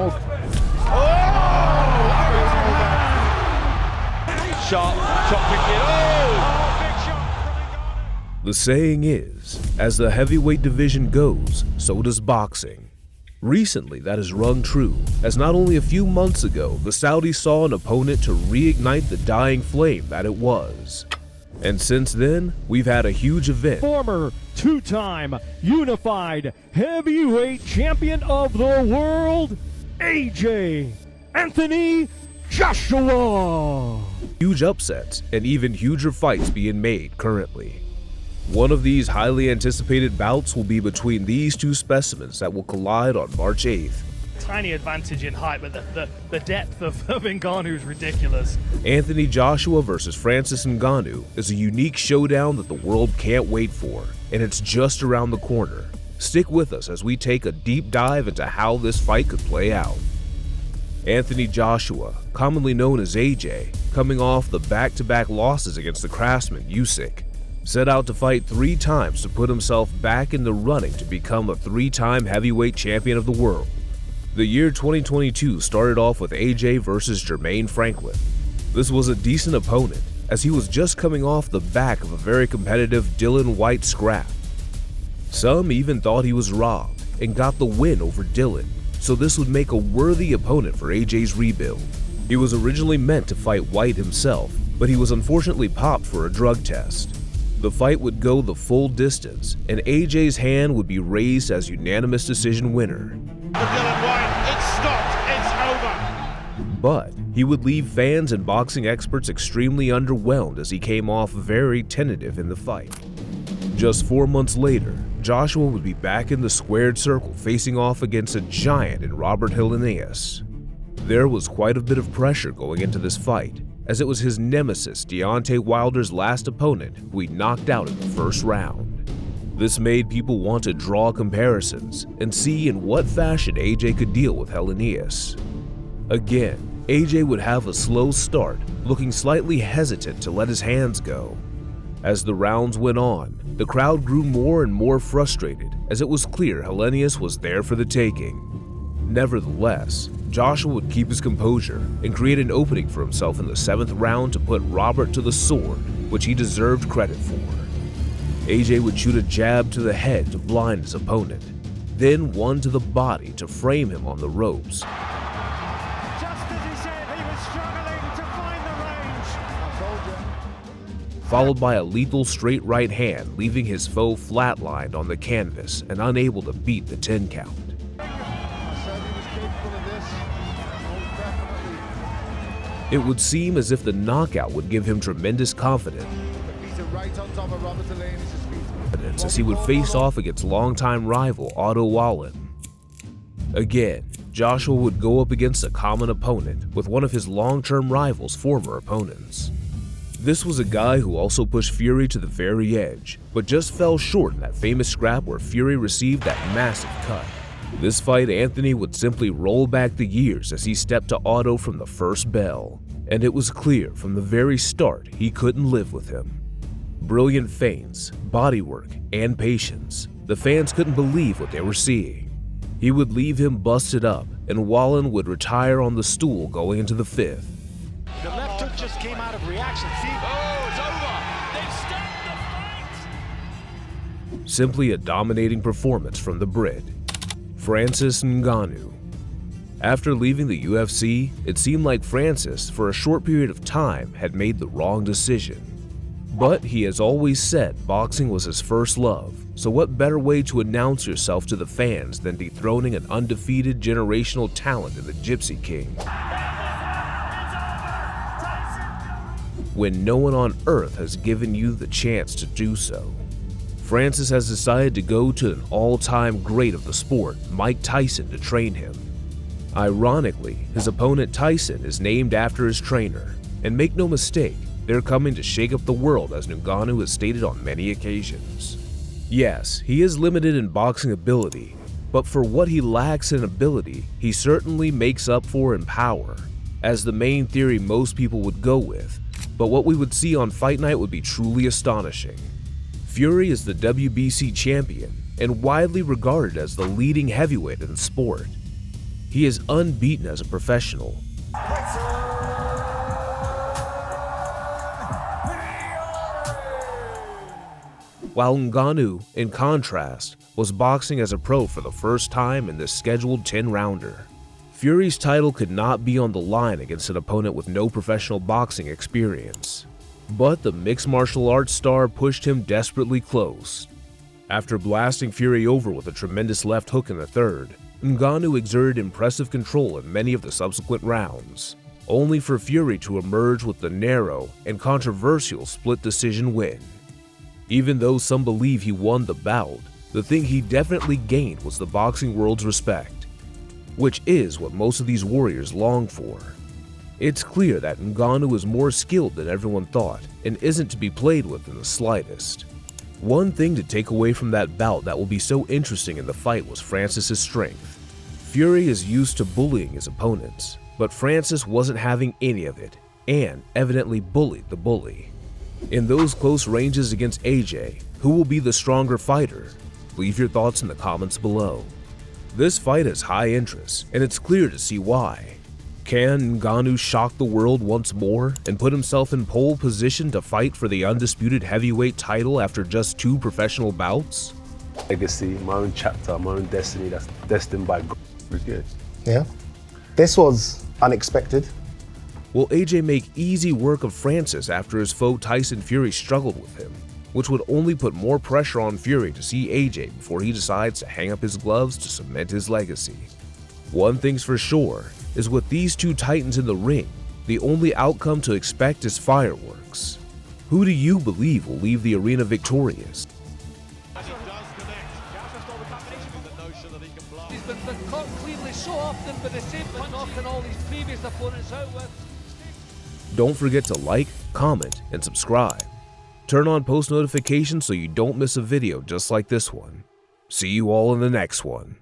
smoke. Sharp, top kick. Oh, big shot from Ngannou. The saying is, as the heavyweight division goes, so does boxing. Recently, that has rung true, as not only a few months ago, the Saudis saw an opponent to reignite the dying flame that it was. And since then, we've had a huge event. Former two-time unified heavyweight champion of the world, AJ Anthony Joshua. Huge upsets and even huger fights being made currently. One of these highly anticipated bouts will be between these two specimens that will collide on March 8th. Tiny advantage in height, but the depth of Ngannou is ridiculous. Anthony Joshua versus Francis Ngannou is a unique showdown that the world can't wait for, and it's just around the corner. Stick with us as we take a deep dive into how this fight could play out. Anthony Joshua, commonly known as AJ, coming off the back-to-back losses against the craftsman Usyk, set out to fight 3 times to put himself back in the running to become a 3-time heavyweight champion of the world. The year 2022 started off with AJ versus Jermaine Franklin. This was a decent opponent, as he was just coming off the back of a very competitive Dillian Whyte scrap. Some even thought he was robbed and got the win over Dillian, so this would make a worthy opponent for AJ's rebuild. He was originally meant to fight Whyte himself, but he was unfortunately popped for a drug test. The fight would go the full distance, and AJ's hand would be raised as unanimous decision winner. For Dillian Whyte, it's stopped, it's over. But he would leave fans and boxing experts extremely underwhelmed as he came off very tentative in the fight. Just 4 months later, Joshua would be back in the squared circle facing off against a giant in Robert Helenius. There was quite a bit of pressure going into this fight, as it was his nemesis Deontay Wilder's last opponent who he knocked out in the first round. This made people want to draw comparisons and see in what fashion AJ could deal with Helenius. Again, AJ would have a slow start, looking slightly hesitant to let his hands go. As the rounds went on, the crowd grew more and more frustrated as it was clear Helenius was there for the taking. Nevertheless, Joshua would keep his composure and create an opening for himself in the 7th round to put Robert to the sword, which he deserved credit for. AJ would shoot a jab to the head to blind his opponent, then one to the body to frame him on the ropes. Just as he said, he was struggling to find the range. I told you. Followed by a lethal straight right hand, leaving his foe flatlined on the canvas and unable to beat the 10 count. It would seem as if the knockout would give him tremendous confidence as he would face off against longtime rival Otto Wallin. Again, Joshua would go up against a common opponent with one of his long-term rivals' former opponents. This was a guy who also pushed Fury to the very edge, but just fell short in that famous scrap where Fury received that massive cut. This fight, Anthony would simply roll back the years as he stepped to Otto from the first bell, and it was clear from the very start he couldn't live with him. Brilliant feints, bodywork, and patience, the fans couldn't believe what they were seeing. He would leave him busted up, and Wallin would retire on the stool going into the 5th. The left hook just came out of reaction. See? Oh, it's over. They've stopped the fight. Simply a dominating performance from the Brit, Francis Ngannou. After leaving the UFC, it seemed like Francis, for a short period of time, had made the wrong decision. But he has always said boxing was his first love, so what better way to announce yourself to the fans than dethroning an undefeated generational talent in the Gypsy King? When no one on earth has given you the chance to do so. Francis has decided to go to an all-time great of the sport, Mike Tyson, to train him. Ironically, his opponent Tyson is named after his trainer, and make no mistake, they're coming to shake up the world, as Ngannou has stated on many occasions. Yes, he is limited in boxing ability, but for what he lacks in ability, he certainly makes up for in power, as the main theory most people would go with, but what we would see on Fight Night would be truly astonishing. Fury is the WBC champion and widely regarded as the leading heavyweight in the sport. He is unbeaten as a professional. While Ngannou, in contrast, was boxing as a pro for the first time in this scheduled 10-rounder. Fury's title could not be on the line against an opponent with no professional boxing experience. But the mixed martial arts star pushed him desperately close. After blasting Fury over with a tremendous left hook in the third, Ngannou exerted impressive control in many of the subsequent rounds, only for Fury to emerge with the narrow and controversial split decision win. Even though some believe he won the bout, the thing he definitely gained was the boxing world's respect, which is what most of these warriors long for. It's clear that Ngannou is more skilled than everyone thought and isn't to be played with in the slightest. One thing to take away from that bout that will be so interesting in the fight was Francis' strength. Fury is used to bullying his opponents, but Francis wasn't having any of it and evidently bullied the bully. In those close ranges against AJ, who will be the stronger fighter? Leave your thoughts in the comments below. This fight has high interest, and it's clear to see why. Can Ngannou shock the world once more and put himself in pole position to fight for the undisputed heavyweight title after just 2 professional bouts? Legacy, my own chapter, my own destiny that's destined by God. It's good. Yeah. This was unexpected. Will AJ make easy work of Francis after his foe Tyson Fury struggled with him, which would only put more pressure on Fury to see AJ before he decides to hang up his gloves to cement his legacy? One thing's for sure, is with these 2 titans in the ring, the only outcome to expect is fireworks. Who do you believe will leave the arena victorious? He's been caught cleanly so often, but the same but knocking all these previous opponents out with. Don't forget to like, comment, and subscribe. Turn on post notifications so you don't miss a video just like this one. See you all in the next one.